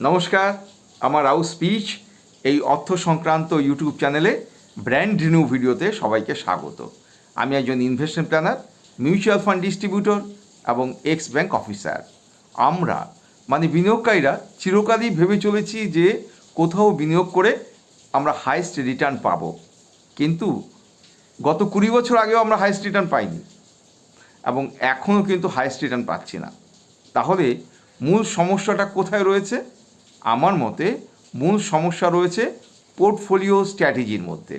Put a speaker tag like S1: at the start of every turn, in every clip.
S1: নমস্কার, আমার রাউ স্পিচ এই অর্থ সংক্রান্ত ইউটিউব চ্যানেলে ব্র্যান্ড রিনিউ ভিডিওতে সবাইকে স্বাগত। আমি একজন investment planner, mutual fund distributor এবং এক্স ব্যাংক অফিসার। আমরা বিনিয়োগকারীরা চিরকালই ভেবে চলেছি যে কোথাও বিনিয়োগ করে আমরা হাইয়েস্ট রিটার্ন পাবো, কিন্তু গত 20 বছর আগেও আমরা হাইয়েস্ট রিটার্ন পাইনি এবং এখনও কিন্তু হাইয়েস্ট রিটার্ন পাচ্ছি না। তাহলে মূল সমস্যাটা কোথায় রয়েছে? আমার মতে মূল সমস্যা রয়েছে পোর্টফোলিও স্ট্র্যাটেজির মধ্যে।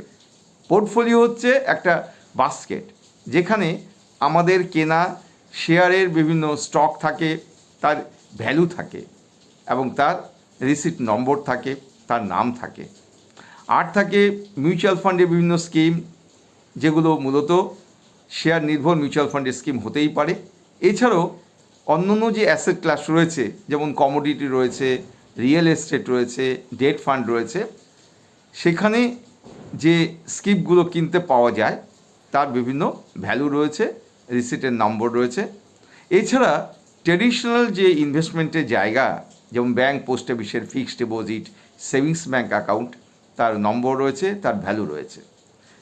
S1: পোর্টফোলিও হচ্ছে একটা বাস্কেট, যেখানে আমাদের কেনা শেয়ারের বিভিন্ন স্টক থাকে, তার ভ্যালু থাকে এবং তার রিসিট নম্বর থাকে, তার নাম থাকে। আর থাকে মিউচুয়াল ফান্ডের বিভিন্ন স্কিম, যেগুলো মূলত শেয়ার নির্ভর মিউচুয়াল ফান্ডের স্কিম হতেই পারে। এছাড়াও অন্যান্য যে অ্যাসেট ক্লাস রয়েছে, যেমন কমোডিটি রয়েছে, রিয়েল এস্টেট রয়েছে, ডেট ফান্ড রয়েছে, সেখানে যে স্কিপগুলো কিনতে পাওয়া যায় তার বিভিন্ন ভ্যালু রয়েছে, রিসিটের নম্বর রয়েছে। এছাড়া ট্রেডিশনাল যে ইনভেস্টমেন্টের জায়গা, যেমন ব্যাংক, পোস্ট অফিসের fixed deposit, savings bank account, তার নম্বর রয়েছে, তার ভ্যালু রয়েছে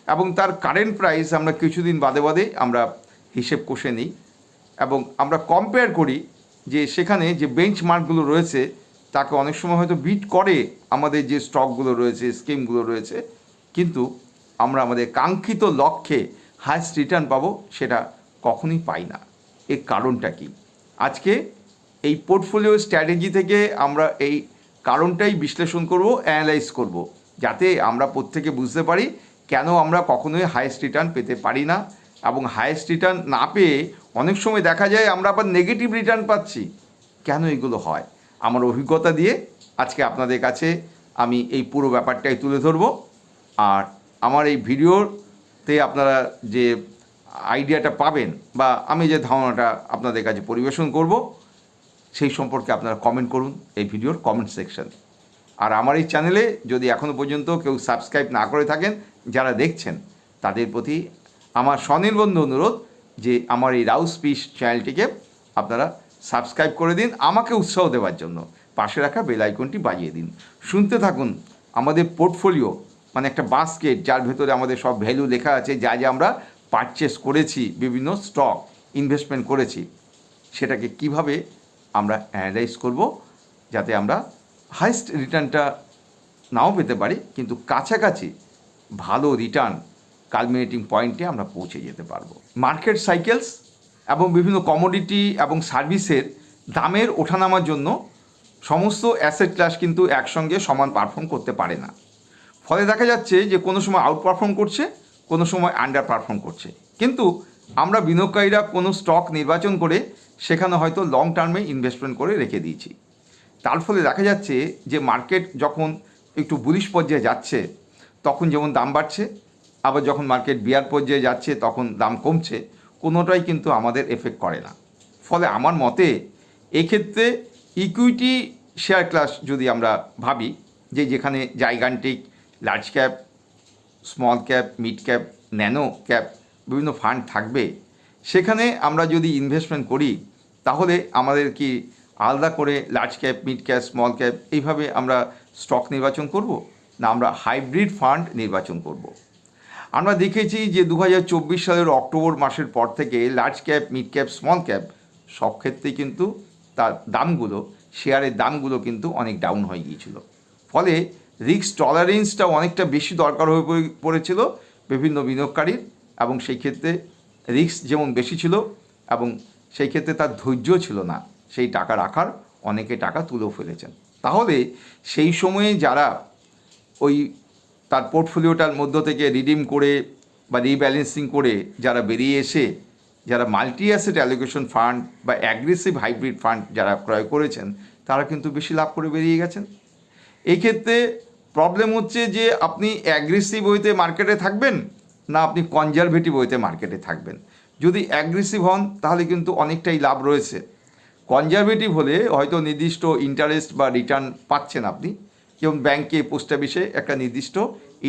S1: এবং তার কারেন্ট প্রাইস আমরা কিছুদিন বাদে বাদে আমরা হিসেব কষে নিই এবং আমরা কম্পেয়ার করি যে সেখানে যে বেঞ্চমার্কগুলো রয়েছে তাকে অনেক সময় হয়তো বিট করে আমাদের যে স্টকগুলো রয়েছে, স্কিমগুলো রয়েছে, কিন্তু আমরা আমাদের কাঙ্ক্ষিত লক্ষ্যে হাইয়েস্ট রিটার্ন পাবো সেটা কখনোই পাই না। এর কারণটা কি? আজকে এই পোর্টফোলিও স্ট্র্যাটেজি থেকে আমরা এই কারণটাই বিশ্লেষণ করব, অ্যানালাইজ করব, যাতে আমরা প্রত্যেকে বুঝতে পারি কেন আমরা কখনোই হাইয়েস্ট রিটার্ন পেতে পারি না এবং হাইয়েস্ট রিটার্ন না পেয়ে অনেক সময় দেখা যায় আমরা আবার নেগেটিভ রিটার্ন পাচ্ছি। কেন এগুলো হয়? আমার অভিজ্ঞতা দিয়ে আজকে আপনাদের কাছে আমি এই পুরো ব্যাপারটাই তুলে ধরব। আর আমার এই ভিডিওতে আপনারা যে আইডিয়াটা পাবেন বা আমি যে ধারণাটা আপনাদের কাছে পরিবেশন করব, সেই সম্পর্কে আপনারা কমেন্ট করুন এই ভিডিওর কমেন্ট সেকশানে। আর আমার এই চ্যানেলে যদি এখনও পর্যন্ত কেউ সাবস্ক্রাইব না করে থাকেন, যারা দেখছেন, তাদের প্রতি আমার স্বনির্বন্ধ অনুরোধ যে আমার এই রাউ স্পিচ চ্যানেলটিকে আপনারা সাবস্ক্রাইব করে দিন, আমাকে উৎসাহ দেওয়ার জন্য পাশে রাখা বেল আইকনটি বাজিয়ে দিন। শুনতে থাকুন আমাদের পোর্টফোলিও, একটা বাস্কেট, যার ভেতরে আমাদের সব ভ্যালু লেখা আছে, যা যা আমরা পারচেস করেছি, বিভিন্ন স্টক ইনভেস্টমেন্ট করেছি, সেটাকে কিভাবে আমরা অ্যানালাইজ করব, যাতে আমরা হাইয়েস্ট রিটার্নটা নাও পেতে পারি, কিন্তু কাছাকাছি ভালো রিটার্ন কালমিনেটিং পয়েন্টে আমরা পৌঁছে যেতে পারবো। মার্কেট সাইকেলস এবং বিভিন্ন কমোডিটি এবং সার্ভিসের দামের ওঠানামার জন্য সমস্ত অ্যাসেট ক্লাস কিন্তু একসঙ্গে সমান পারফর্ম করতে পারে না। ফলে দেখা যাচ্ছে যে কোনো সময় আউট পারফর্ম করছে, কোনো সময় আন্ডার পারফর্ম করছে। কিন্তু আমরা বিনিয়োগকারীরা কোনো স্টক নির্বাচন করে সেখানে হয়তো লং টার্মে ইনভেস্টমেন্ট করে রেখে দিয়েছি। তার ফলে দেখা যাচ্ছে যে মার্কেট যখন একটু বুলিশ পর্যায়ে যাচ্ছে তখন যেমন দাম বাড়ছে, আবার যখন মার্কেট বিয়ার পর্যায়ে যাচ্ছে তখন দাম কমছে, কোনোটাই কিন্তু আমাদের এফেক্ট করে না। ফলে আমার মতে এক্ষেত্রে ইকুইটি শেয়ার ক্লাস যদি আমরা ভাবি, যে যেখানে gigantic, large cap, small cap, mid cap, nano cap বিভিন্ন ফান্ড থাকবে, সেখানে আমরা যদি ইনভেস্টমেন্ট করি তাহলে আমাদের কি আলাদা করে large cap, mid cap, small cap এইভাবে আমরা স্টক নির্বাচন করব, না আমরা হাইব্রিড ফান্ড নির্বাচন করব? আমরা দেখেছি যে 2024 সালের অক্টোবর মাসের পর থেকে large cap, mid cap, small cap সব ক্ষেত্রেই কিন্তু তার দামগুলো, শেয়ারের দামগুলো কিন্তু অনেক ডাউন হয়ে গিয়েছিল। ফলে রিস্ক টলারেন্সটা অনেকটা বেশি দরকার হয়ে পড়েছিল বিভিন্ন বিনিয়োগকারীর, এবং সেই ক্ষেত্রে রিস্ক যেমন বেশি ছিল এবং সেই ক্ষেত্রে তার ধৈর্য ছিল না সেই টাকা রাখার, অনেকে টাকা তুলেও ফেলেছেন। তাহলে সেই সময়ে যারা ওই তার পোর্টফোলিওটার মধ্য থেকে রিডিম করে বা রিব্যালেন্সিং করে যারা বেরিয়ে এসে যারা মাল্টি অ্যাসেট অ্যালোকেশন ফান্ড বা অ্যাগ্রেসিভ হাইব্রিড ফান্ড যারা ক্রয় করেছেন, তারা কিন্তু বেশি লাভ করে বেরিয়ে গেছেন। এই ক্ষেত্রে প্রবলেম হচ্ছে যে আপনি অ্যাগ্রেসিভ ওয়েতে মার্কেটে থাকবেন, না আপনি কনজারভেটিভ ওয়েতে মার্কেটে থাকবেন। যদি অ্যাগ্রেসিভ হন তাহলে কিন্তু অনেকটাই লাভ রয়েছে। কনজারভেটিভ হলে হয়তো নির্দিষ্ট ইন্টারেস্ট বা রিটার্ন পাচ্ছেন আপনি, যেমন ব্যাংকে, পোস্ট অফিসে একটা নির্দিষ্ট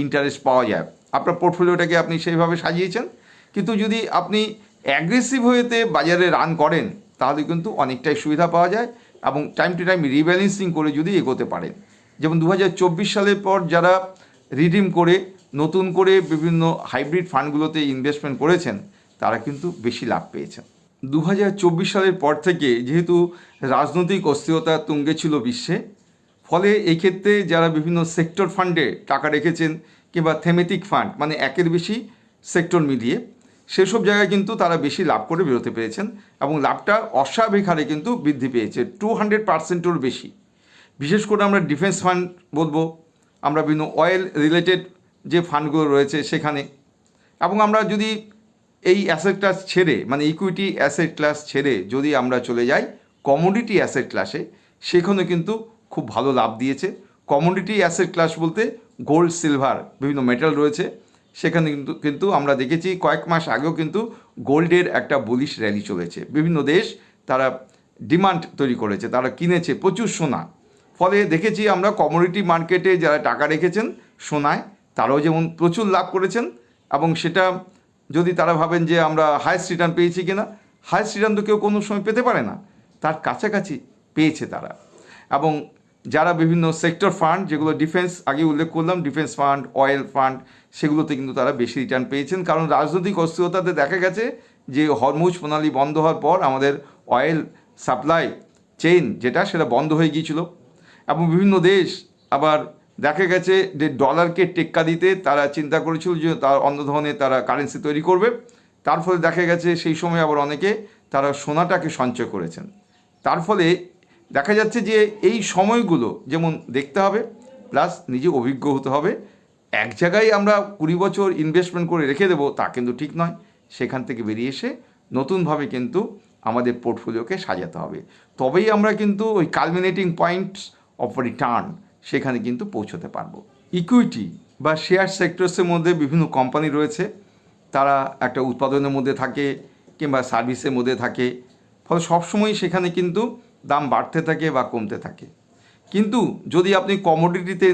S1: ইন্টারেস্ট পাওয়া যায়, আপনার পোর্টফোলিওটাকে আপনি সেইভাবে সাজিয়েছেন। কিন্তু যদি আপনি অ্যাগ্রেসিভ হয়েতে বাজারে রান করেন তাহলে কিন্তু অনেকটাই সুবিধা পাওয়া যায়, এবং টাইম টু টাইম রিব্যালেন্সিং করে যদি এগোতে পারেন। যেমন 2024 সালের পর যারা রিডিম করে নতুন করে বিভিন্ন হাইব্রিড ফান্ডগুলোতে ইনভেস্টমেন্ট করেছেন তারা কিন্তু বেশি লাভ পেয়েছেন। 2024 সালের পর থেকে যেহেতু রাজনৈতিক অস্থিরতা তুঙ্গে ছিল বিশ্বে, ফলে এক্ষেত্রে যারা বিভিন্ন সেক্টর ফান্ডে টাকা রেখেছেন কিংবা থেমেটিক ফান্ড মানে একের বেশি সেক্টর মিলিয়ে সেসব জায়গায় কিন্তু তারা বেশি লাভ করে বেরোতে পেরেছেন এবং লাভটা অস্বাভাবিক হারে কিন্তু বৃদ্ধি পেয়েছে 200%-এর বেশি। বিশেষ করে আমরা ডিফেন্স ফান্ড বলবো, আমরা বিভিন্ন অয়েল রিলেটেড যে ফান্ডগুলো রয়েছে সেখানে, এবং আমরা যদি এই অ্যাসেট ক্লাস ছেড়ে মানে ইকুইটি অ্যাসেট ক্লাস ছেড়ে যদি আমরা চলে যাই কমোডিটি অ্যাসেট ক্লাসে, সেখানে কিন্তু খুব ভালো লাভ দিয়েছে। কমোডিটি অ্যাসেট ক্লাস বলতে গোল্ড, সিলভার, বিভিন্ন মেটাল রয়েছে, সেখানে কিন্তু আমরা দেখেছি কয়েক মাস আগেও কিন্তু গোল্ডের একটা বুলিশ র্যালি চলেছে। বিভিন্ন দেশ তারা ডিমান্ড তৈরি করেছে, তারা কিনেছে প্রচুর সোনা। ফলে দেখেছি আমরা কমোডিটি মার্কেটে যারা টাকা রেখেছেন সোনায় তারাও যেমন প্রচুর লাভ করেছেন, এবং সেটা যদি তারা ভাবেন যে আমরা হাইয়েস্ট রিটার্ন পেয়েছি কিনা, হাইয়েস্ট রিটার্ন তো কেউ কোনো সময় পেতে পারে না, তার কাছাকাছি পেয়েছে তারা। এবং যারা বিভিন্ন সেক্টর ফান্ড যেগুলো ডিফেন্স আগে উল্লেখ করলাম, ডিফেন্স ফান্ড, অয়েল ফান্ড, সেগুলোতে কিন্তু তারা বেশি রিটার্ন পেয়েছেন। কারণ রাজনৈতিক অস্থিরতাতে দেখা গেছে যে হরমুজ প্রণালী বন্ধ হওয়ার পর আমাদের অয়েল সাপ্লাই চেইন যেটা সেটা বন্ধ হয়ে গিয়েছিল, এবং বিভিন্ন দেশ আবার দেখা গেছে যে ডলারকে টেক্কা দিতে তারা চিন্তা করেছিল যে তার অন্য ধরনের তারা কারেন্সি তৈরি করবে। তার ফলে দেখা গেছে সেই সময় আবার অনেকে তারা সোনাটাকে সঞ্চয় করেছেন। তার ফলে দেখা যাচ্ছে যে এই সময়গুলো যেমন দেখতে হবে প্লাস নিজে অভিজ্ঞ হতে হবে। এক জায়গায় আমরা 20 বছর ইনভেস্টমেন্ট করে রেখে দেবো তা কিন্তু ঠিক নয়। সেখান থেকে বেরিয়ে এসে নতুনভাবে কিন্তু আমাদের পোর্টফোলিওকে সাজাতে হবে, তবেই আমরা কিন্তু ওই কালমিনেটিং পয়েন্টস অফ রিটার্ন সেখানে কিন্তু পৌঁছতে পারবো। ইকুইটি বা শেয়ার সেক্টরসের মধ্যে বিভিন্ন কোম্পানি রয়েছে, তারা একটা উৎপাদনের মধ্যে থাকে কিংবা সার্ভিসের মধ্যে থাকে, ফলে সবসময় সেখানে কিন্তু দাম বাড়তে থাকে বা কমতে থাকে। কিন্তু যদি আপনি কমোডিটিতে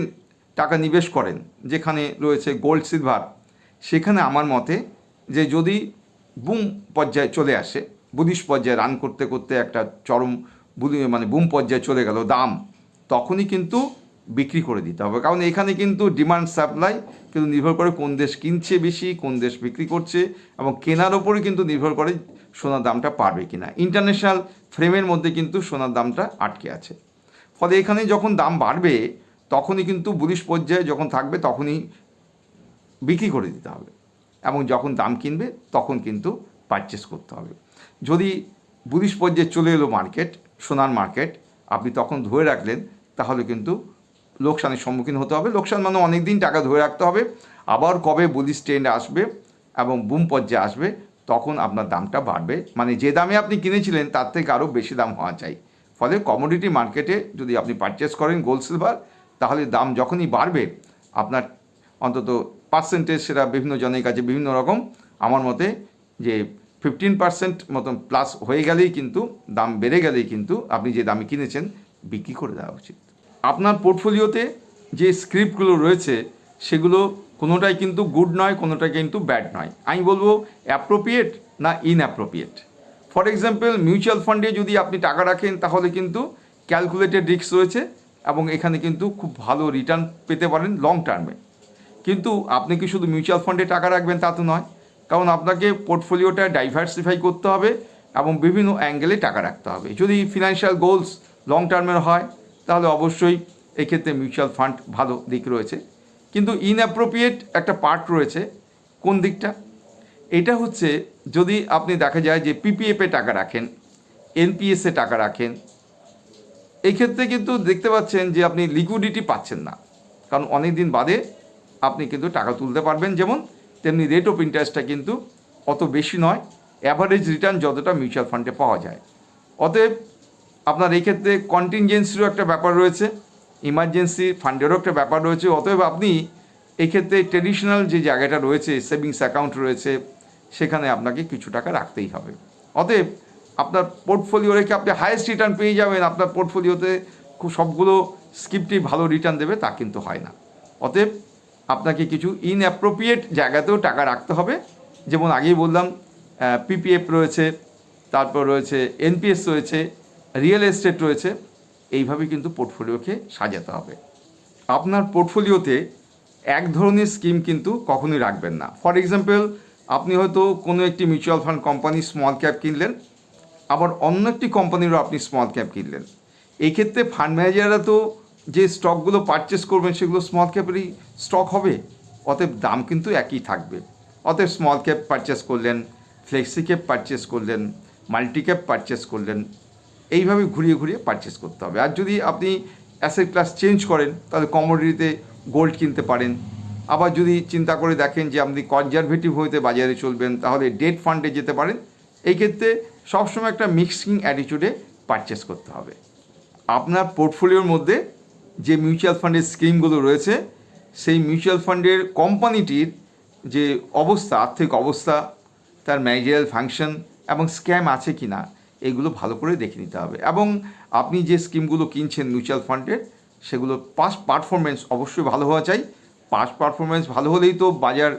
S1: টাকা নিবেশ করেন যেখানে রয়েছে গোল্ড, সিলভার, সেখানে আমার মতে যে যদি বুম পর্যায়ে চলে আসে, বুলিশ পর্যায়ে রান করতে করতে একটা চরম মানে বুম পর্যায়ে চলে গেল দাম, তখনই কিন্তু বিক্রি করে দিতে হবে। কারণ এখানে কিন্তু ডিমান্ড সাপ্লাই কিন্তু নির্ভর করে কোন দেশ কিনছে বেশি, কোন দেশ বিক্রি করছে, এবং কেনার ওপরে কিন্তু নির্ভর করে সোনার দামটা পারবে কিনা। ইন্টারন্যাশনাল ফ্রেমের মধ্যে কিন্তু সোনার দামটা আটকে আছে। ফলে এখানে যখন দাম বাড়বে তখনই কিন্তু বুলিশ পর্যায়ে যখন থাকবে তখনই বিক্রি করে দিতে হবে, এবং যখন দাম কিনবে তখন কিন্তু পারচেস করতে হবে। যদি বুলিশ পর্যায়ে চলে এলো মার্কেট, সোনার মার্কেট, আপনি তখন ধরে রাখলেন, তাহলে কিন্তু লোকসানের সম্মুখীন হতে হবে। লোকসান মানে অনেক দিন টাকা ধরে রাখতে হবে, আবার কবে বুলিশ ট্রেন্ড আসবে এবং বুম পর্যায়ে আসবে তখন আপনার দামটা বাড়বে, মানে যে দামে আপনি কিনেছিলেন তার থেকে আরও বেশি দাম হওয়া চাই। ফলে কমোডিটি মার্কেটে যদি আপনি পারচেস করেন গোল্ড, সিলভার, তাহলে দাম যখনই বাড়বে আপনার অন্তত পার্সেন্টেজ সেটা বিভিন্ন জনের কাছে বিভিন্ন রকম, আমার মতে যে 15% মতন প্লাস হয়ে গেলেই কিন্তু দাম বেড়ে গেলেই কিন্তু আপনি যে দামে কিনেছেন বিক্রি করে দেওয়া উচিত। আপনার পোর্টফোলিওতে যে স্ক্রিপ্টগুলো রয়েছে সেগুলো কোনোটাই কিন্তু গুড নয়, কোনোটাই কিন্তু ব্যাড নয়। আমি বলবো অ্যাপ্রোপ্রিয়েট না ইনঅ্যাপ্রোপ্রিয়েট। ফর এক্সাম্পল মিউচুয়াল ফান্ডে যদি আপনি টাকা রাখেন তাহলে কিন্তু ক্যালকুলেটেড রিস্ক রয়েছে এবং এখানে কিন্তু খুব ভালো রিটার্ন পেতে পারেন লং টার্মে। কিন্তু আপনি কি শুধু মিউচুয়াল ফান্ডে টাকা রাখবেন তা তো নয়, কারণ আপনাকে পোর্টফোলিওটা ডাইভার্সিফাই করতে হবে এবং বিভিন্ন অ্যাঙ্গেলে টাকা রাখতে হবে। যদি ফিনান্সিয়াল গোলস লং টার্মের হয় তাহলে অবশ্যই এক্ষেত্রে মিউচুয়াল ফান্ড ভালো দিক রয়েছে। কিন্তু ইনঅ্যাপ্রোপ্রিয়েট একটা পার্ট রয়েছে। কোন দিকটা? এটা হচ্ছে যদি আপনি দেখা যায় যে পিপিএফে টাকা রাখেন, এনপিএসে টাকা রাখেন, এই ক্ষেত্রে কিন্তু দেখতে পাচ্ছেন যে আপনি লিকুইডিটি পাচ্ছেন না, কারণ অনেক দিন বাদে আপনি কিন্তু টাকা তুলতে পারবেন যেমন, তেমনি রেট অফ ইন্টারেস্টটা কিন্তু অত বেশি নয়, অ্যাভারেজ রিটার্ন যতটা মিউচুয়াল ফান্ডে পাওয়া যায়। অতএব আপনার এই ক্ষেত্রে কন্টিনজেন্সিরও একটা ব্যাপার রয়েছে, ইমার্জেন্সি ফান্ডেরও একটা ব্যাপার রয়েছে। অতএব আপনি এই ক্ষেত্রে ট্রেডিশনাল যে জায়গাটা রয়েছে, সেভিংস অ্যাকাউন্ট রয়েছে, সেখানে আপনাকে কিছু টাকা রাখতেই হবে। অতএব আপনার পোর্টফোলিও রেখে আপনি হাইয়েস্ট রিটার্ন পেয়ে যাবেন, আপনার পোর্টফোলিওতে খুব সবগুলো স্কিপটি ভালো রিটার্ন দেবে তা কিন্তু হয় না। অতএব আপনাকে কিছু ইনঅ্যাপ্রোপ্রিয়েট জায়গাতেও টাকা রাখতে হবে। যেমন আগেই বললাম পিপিএফ রয়েছে, তারপর রয়েছে এনপিএস রয়েছে, রিয়েল এস্টেট রয়েছে। এইভাবে কিন্তু পোর্টফোলিওকে সাজাতে হবে। আপনার পোর্টফোলিওতে এক ধরনের স্কিম কিন্তু কখনোই রাখবেন না। ফর এক্সাম্পল, আপনি হয়তো কোনো একটি mutual fund company small cap কিনলেন, আবার অন্য একটি কোম্পানিরও আপনি স্মল ক্যাপ কিনলেন। এই ক্ষেত্রে ফান্ড ম্যানেজাররা তো যে স্টকগুলো পারচেস করবেন সেগুলো স্মল ক্যাপেরই স্টক হবে, অতএব দাম কিন্তু একই থাকবে। অতএব স্মল ক্যাপ পারচেস করলেন, ফ্লেক্সি ক্যাপ পারচেস করলেন, মাল্টি ক্যাপ পারচেস করলেন, এইভাবে ঘুরিয়ে ঘুরিয়ে পারচেস করতে হবে। আর যদি আপনি অ্যাসেট ক্লাস চেঞ্জ করেন তাহলে কমোডিটিতে গোল্ড কিনতে পারেন। আবার যদি চিন্তা করে দেখেন যে আপনি কনজারভেটিভ হইতে বাজারে চলবেন তাহলে ডেট ফান্ডে যেতে পারেন। এই ক্ষেত্রে সবসময় একটা মিক্সিং অ্যাটিটিউডে পারচেস করতে হবে। আপনার পোর্টফোলিওর মধ্যে যে মিউচুয়াল ফান্ডের স্কিমগুলো রয়েছে সেই মিউচুয়াল ফান্ডের কোম্পানিটির যে অবস্থা, আর্থিক অবস্থা, তার ম্যানেজারিয়াল ফাংশন এবং স্ক্যাম আছে কি না এগুলো ভালো করে দেখে নিতে হবে। এবং আপনি যে স্কিমগুলো কিনছেন মিউচুয়াল ফান্ডের সেগুলো পাস্ট পারফরমেন্স অবশ্যই ভালো হওয়া চাই। পাস্ট পারফরমেন্স ভালো হলেই তো বাজার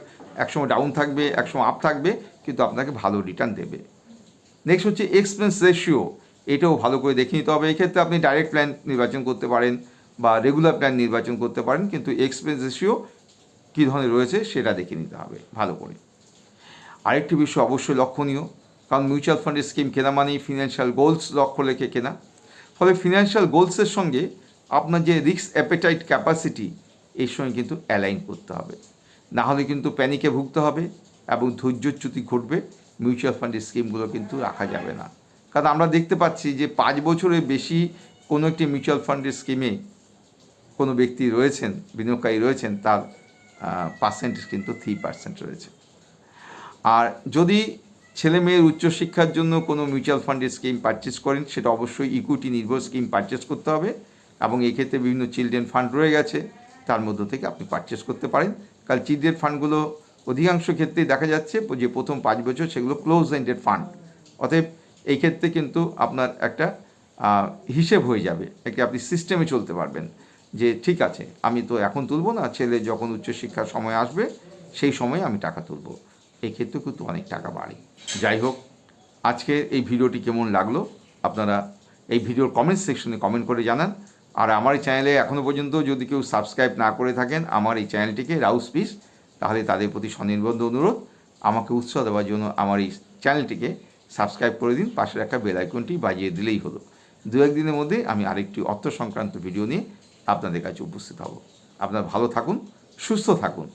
S1: একসময় ডাউন থাকবে, একসময় আপ থাকবে, কিন্তু আপনাকে ভালো রিটার্ন দেবে। নেক্সট হচ্ছে এক্সপেন্স রেশিও, এটাও ভালো করে দেখে নিতে হবে। এক্ষেত্রে আপনি ডাইরেক্ট প্ল্যান নির্বাচন করতে পারেন বা রেগুলার প্ল্যান নির্বাচন করতে পারেন, কিন্তু এক্সপেন্স রেশিও কী ধরনের রয়েছে সেটা দেখে নিতে হবে ভালো করে। আরেকটি বিষয় অবশ্যই লক্ষণীয়, কারণ মিউচুয়াল ফান্ডের স্কিম কেনা মানেই ফিনান্সিয়াল গোলস লক্ষ্য রেখে কেনা। ফলে ফিনান্সিয়াল গোলসের সঙ্গে আপনার যে রিস্ক অ্যাপেটাইট ক্যাপাসিটি এর সঙ্গে কিন্তু অ্যালাইন করতে হবে, না হলে কিন্তু প্যানিকে ভুগতে হবে এবং ধৈর্যচ্যুতি ঘটবে। মিউচুয়াল ফান্ডের স্কিমগুলো কিন্তু রাখা যাবে না, কারণ আমরা দেখতে পাচ্ছি যে 5 বছরের বেশি কোনো একটি মিউচুয়াল ফান্ডের স্কিমে কোনো ব্যক্তি রয়েছেন, বিনিয়োগকারী রয়েছেন, তার পার্সেন্টেজ কিন্তু 3% রয়েছে। আর যদি ছেলে মেয়ের উচ্চশিক্ষার জন্য কোনো মিউচুয়াল ফান্ডের স্কিম পারচেস করেন সেটা অবশ্যই ইকুইটি নির্ভর স্কিম পারচেস করতে হবে। এবং এক্ষেত্রে বিভিন্ন চিলড্রেন ফান্ড রয়ে গেছে, তার মধ্য থেকে আপনি পারচেস করতে পারেন। কারণ চিলড্রেন ফান্ডগুলো অধিকাংশ ক্ষেত্রেই দেখা যাচ্ছে যে প্রথম 5 বছর সেগুলো ক্লোজ এন্ডেড ফান্ড। অতএব এই ক্ষেত্রে কিন্তু আপনার একটা হিসেব হয়ে যাবে, একে আপনি সিস্টেমে চলতে পারবেন যে ঠিক আছে আমি তো এখন তুলব না, ছেলে যখন উচ্চশিক্ষার সময় আসবে সেই সময় আমি টাকা তুলব। এই ক্ষেত্রে কিন্তু অনেক টাকা বাড়ে। যাই হোক, আজকে এই ভিডিওটি কেমন লাগলো আপনারা এই ভিডিওর কমেন্ট সেকশনে কমেন্ট করে জানান। আর আমার এই চ্যানেলে এখনও পর্যন্ত যদি কেউ সাবস্ক্রাইব না করে থাকেন আমার এই চ্যানেলটিকে রাউস পিস, তাহলে তাদের প্রতি সনির্বন্ধ অনুরোধ আমাকে উৎসাহ দেওয়ার জন্য আমার এই চ্যানেলটিকে সাবস্ক্রাইব করে দিন, পাশের একটা বেল আইকনটি বাজিয়ে দিলেই হলো। 2-1 দিনের মধ্যে আমি আরেকটি অর্থ সংক্রান্ত ভিডিও নিয়ে আপনাদের কাছে উপস্থিত হব। আপনারা ভালো থাকুন, সুস্থ থাকুন।